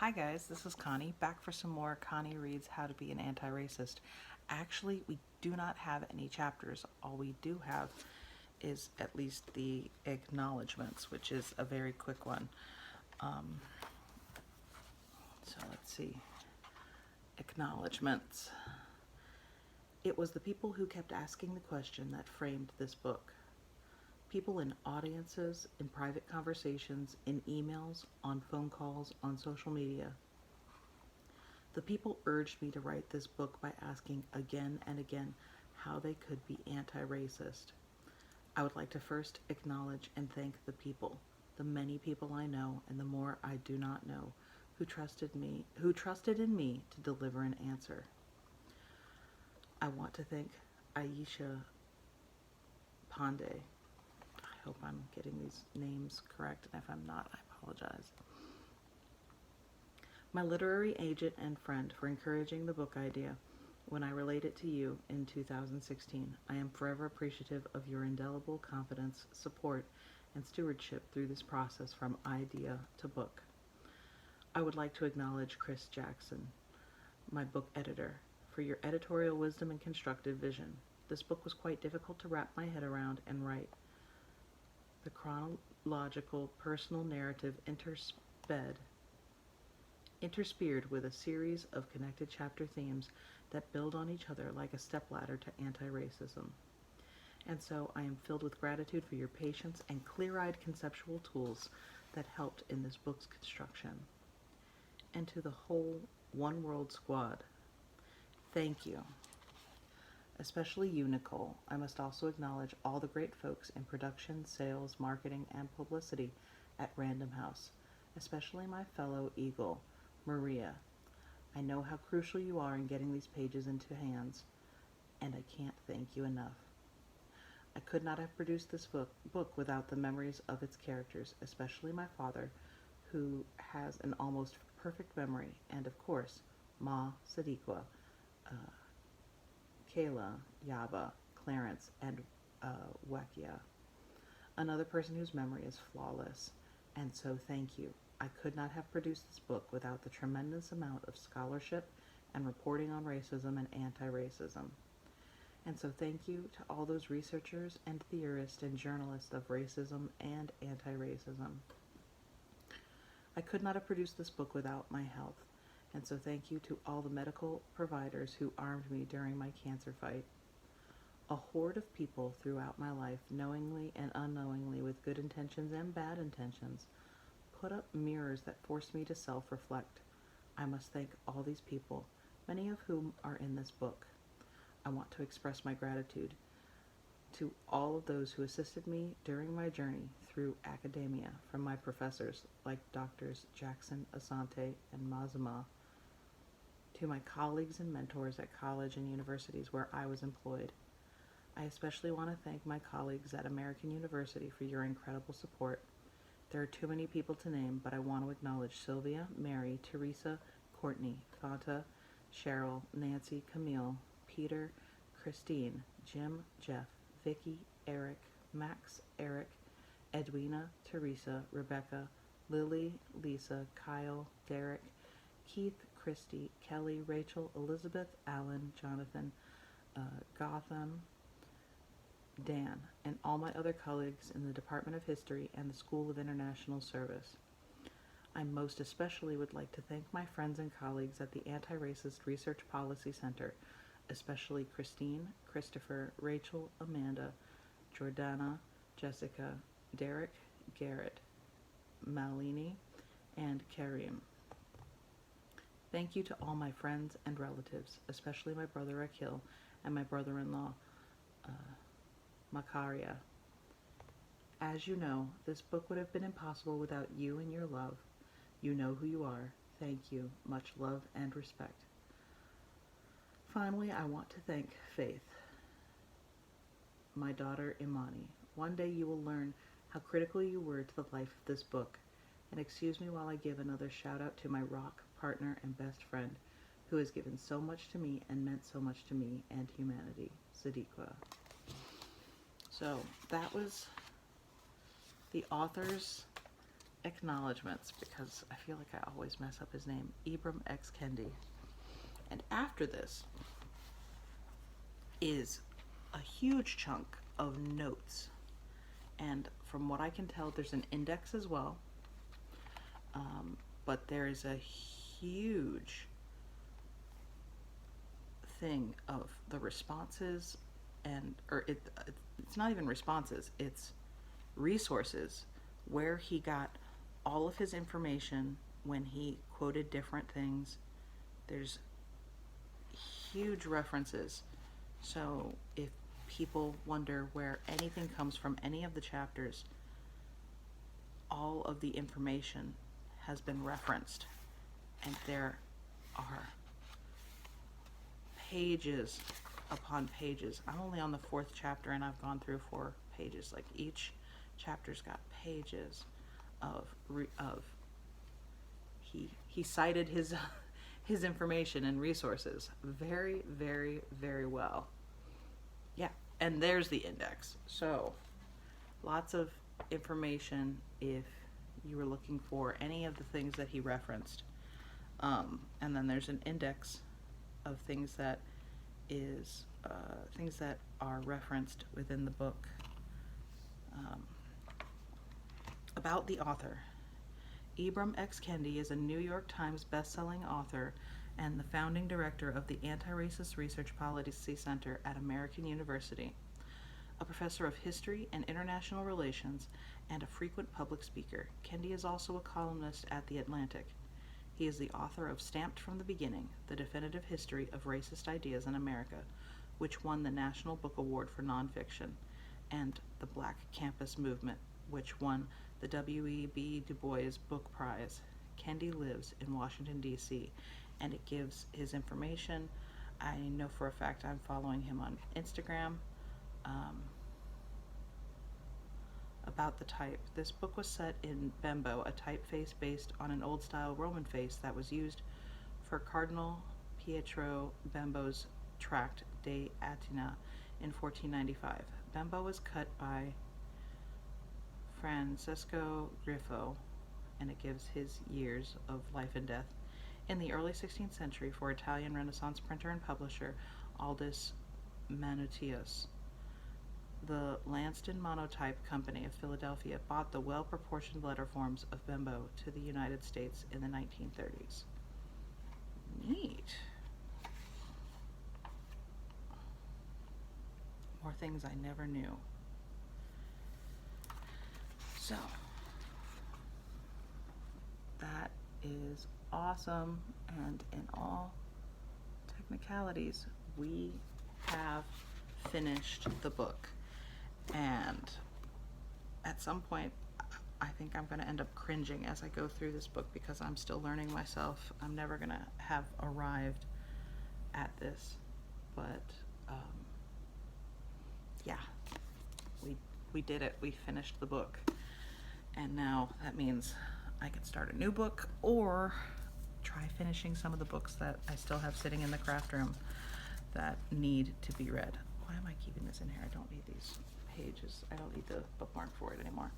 Hi guys, this is Connie, back for some more Connie Reads How to Be an Anti-Racist. Actually, we do not have any chapters. All we do have is at least the acknowledgments, which is a very quick one. So let's see. Acknowledgments. It was the people who kept asking the question that framed this book. People in audiences, in private conversations, in emails, on phone calls, on social media. The people urged me to write this book by asking again and again how they could be anti-racist. I would like to first acknowledge and thank the people, the many people I know and the more I do not know, who trusted in me to deliver an answer. I want to thank Aisha Pandey. I hope I'm getting these names correct, and if I'm not, I apologize. My literary agent and friend for encouraging the book idea when I relayed it to you in 2016. I am forever appreciative of your indelible confidence, support, and stewardship through this process from idea to book. I would like to acknowledge Chris Jackson, my book editor, for your editorial wisdom and constructive vision. This book was quite difficult to wrap my head around and write. The chronological personal narrative interspersed with a series of connected chapter themes that build on each other like a stepladder to anti-racism. And so I am filled with gratitude for your patience and clear-eyed conceptual tools that helped in this book's construction. And to the whole One World squad, thank you. Especially you, Nicole. I must also acknowledge all the great folks in production, sales, marketing, and publicity at Random House, especially my fellow Eagle, Maria. I know how crucial you are in getting these pages into hands, and I can't thank you enough. I could not have produced this book without the memories of its characters, especially my father, who has an almost perfect memory, and of course, Ma Sadiqa, Kayla, Yaba, Clarence, and Wakia. Another person whose memory is flawless. And so thank you. I could not have produced this book without the tremendous amount of scholarship and reporting on racism and anti-racism. And so thank you to all those researchers and theorists and journalists of racism and anti-racism. I could not have produced this book without my health. And so thank you to all the medical providers who armed me during my cancer fight. A horde of people throughout my life, knowingly and unknowingly, with good intentions and bad intentions, put up mirrors that forced me to self-reflect. I must thank all these people, many of whom are in this book. I want to express my gratitude to all of those who assisted me during my journey through academia, from my professors like Drs. Jackson, Asante, and Mazama, to my colleagues and mentors at college and universities where I was employed. I especially want to thank my colleagues at American University for your incredible support. There are too many people to name, but I want to acknowledge Sylvia, Mary, Teresa, Courtney, Fanta, Cheryl, Nancy, Camille, Peter, Christine, Jim, Jeff, Vicky, Eric, Max, Eric, Edwina, Teresa, Rebecca, Lily, Lisa, Kyle, Derek, Keith, Christy, Kelly, Rachel, Elizabeth, Alan, Jonathan, Gotham, Dan, and all my other colleagues in the Department of History and the School of International Service. I most especially would like to thank my friends and colleagues at the Anti-Racist Research Policy Center, especially Christine, Christopher, Rachel, Amanda, Jordana, Jessica, Derek, Garrett, Malini, and Karim. Thank you to all my friends and relatives, especially my brother Akil and my brother-in-law, Makaria. As you know, this book would have been impossible without you and your love. You know who you are. Thank you. Much love and respect. Finally, I want to thank Faith, my daughter Imani. One day you will learn how critical you were to the life of this book. And excuse me while I give another shout out to my rock partner and best friend who has given so much to me and meant so much to me and humanity, Sadiqa. So that was the author's Acknowledgments, because I feel like I always mess up his name, Ibram X. Kendi. And after this is a huge chunk of notes. And from what I can tell, there's an index as well. But there's a huge thing of the responses, it's not even responses, it's resources, where he got all of his information when he quoted different things. There's huge references. So if people wonder where anything comes from, any of the chapters, all of the information has been referenced, and there are pages upon pages. I'm only on the 4th chapter and I've gone through 4 pages. Like, each chapter's got pages of he cited his his information and resources very, very, very well. Yeah, and there's the index. So lots of information if you were looking for any of the things that he referenced. And then there's an index of things that are referenced within the book. About the author. Ibram X. Kendi is a New York Times best-selling author and the founding director of the Antiracist Research Policy Center at American University, a professor of history and international relations, and a frequent public speaker. Kendi is also a columnist at The Atlantic. He is the author of Stamped from the Beginning, The Definitive History of Racist Ideas in America, which won the National Book Award for Nonfiction, and The Black Campus Movement, which won the W.E.B. Du Bois Book Prize. Kendi lives in Washington, D.C., and it gives his information. I know for a fact I'm following him on Instagram. About the type. This book was set in Bembo, a typeface based on an old-style Roman face that was used for Cardinal Pietro Bembo's tract De Atina in 1495. Bembo was cut by Francesco Griffo, and it gives his years of life and death. In the early 16th century, for Italian Renaissance printer and publisher Aldus Manutius, the Lanston Monotype Company of Philadelphia bought the well-proportioned letter forms of Bembo to the United States in the 1930s. Neat. More things I never knew. So, that is awesome, and in all technicalities, we have finished the book. And at some point, I think I'm going to end up cringing as I go through this book because I'm still learning myself. I'm never going to have arrived at this, but yeah, we did it. We finished the book, and now that means I can start a new book or try finishing some of the books that I still have sitting in the craft room that need to be read. Why am I keeping this in here? I don't need these pages. I don't need the bookmark for it anymore.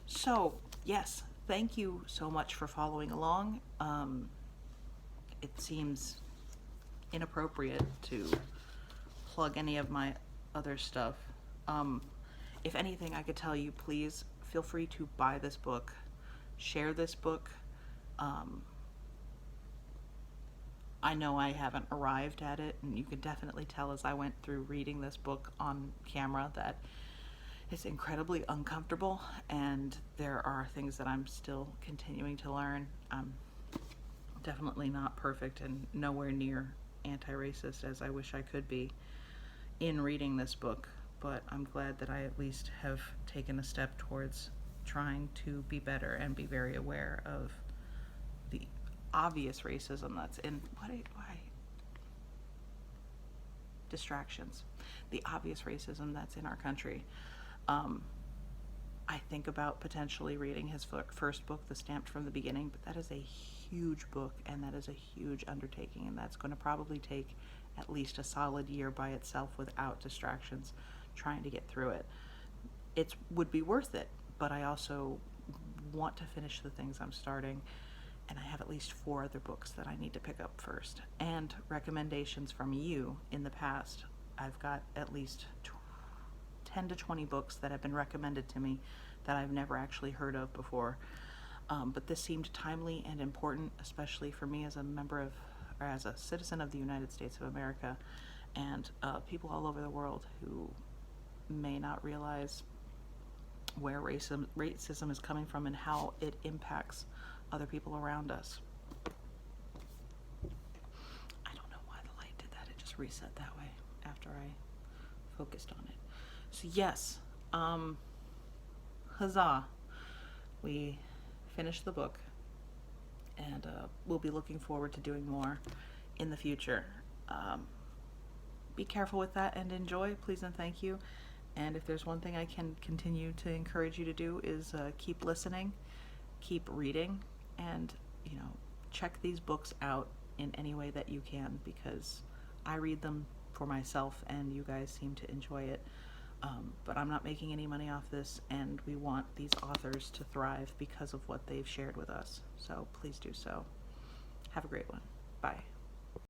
So, yes, thank you so much for following along. It seems inappropriate to plug any of my other stuff. If anything, I could tell you, please feel free to buy this book, share this book. I know I haven't arrived at it, and you can definitely tell as I went through reading this book on camera that it's incredibly uncomfortable, and there are things that I'm still continuing to learn. I'm definitely not perfect and nowhere near anti-racist as I wish I could be in reading this book, but I'm glad that I at least have taken a step towards trying to be better and be very aware of the obvious racism that's in why distractions, the obvious racism that's in our country. I think about potentially reading his first book, The Stamped from the Beginning, but that is a huge book, and that is a huge undertaking, and that's going to probably take at least a solid year by itself without distractions trying to get through it. It would be worth it, but I also want to finish the things I'm starting, and I have at least 4 other books that I need to pick up first. And recommendations from you in the past. I've got at least 10 to 20 books that have been recommended to me that I've never actually heard of before. But this seemed timely and important, especially for me as a member of, or as a citizen of the United States of America, and people all over the world who may not realize where racism is coming from and how it impacts other people around us. I don't know why the light did that. It just reset that way after I focused on it. So yes, huzzah, we finished the book, and we'll be looking forward to doing more in the future. Be careful with that and enjoy, please and thank you. And if there's one thing I can continue to encourage you to do is keep listening, keep reading, and check these books out in any way that you can, because I read them for myself and you guys seem to enjoy it. But I'm not making any money off this, and we want these authors to thrive because of what they've shared with us. So please do so. Have a great one. Bye.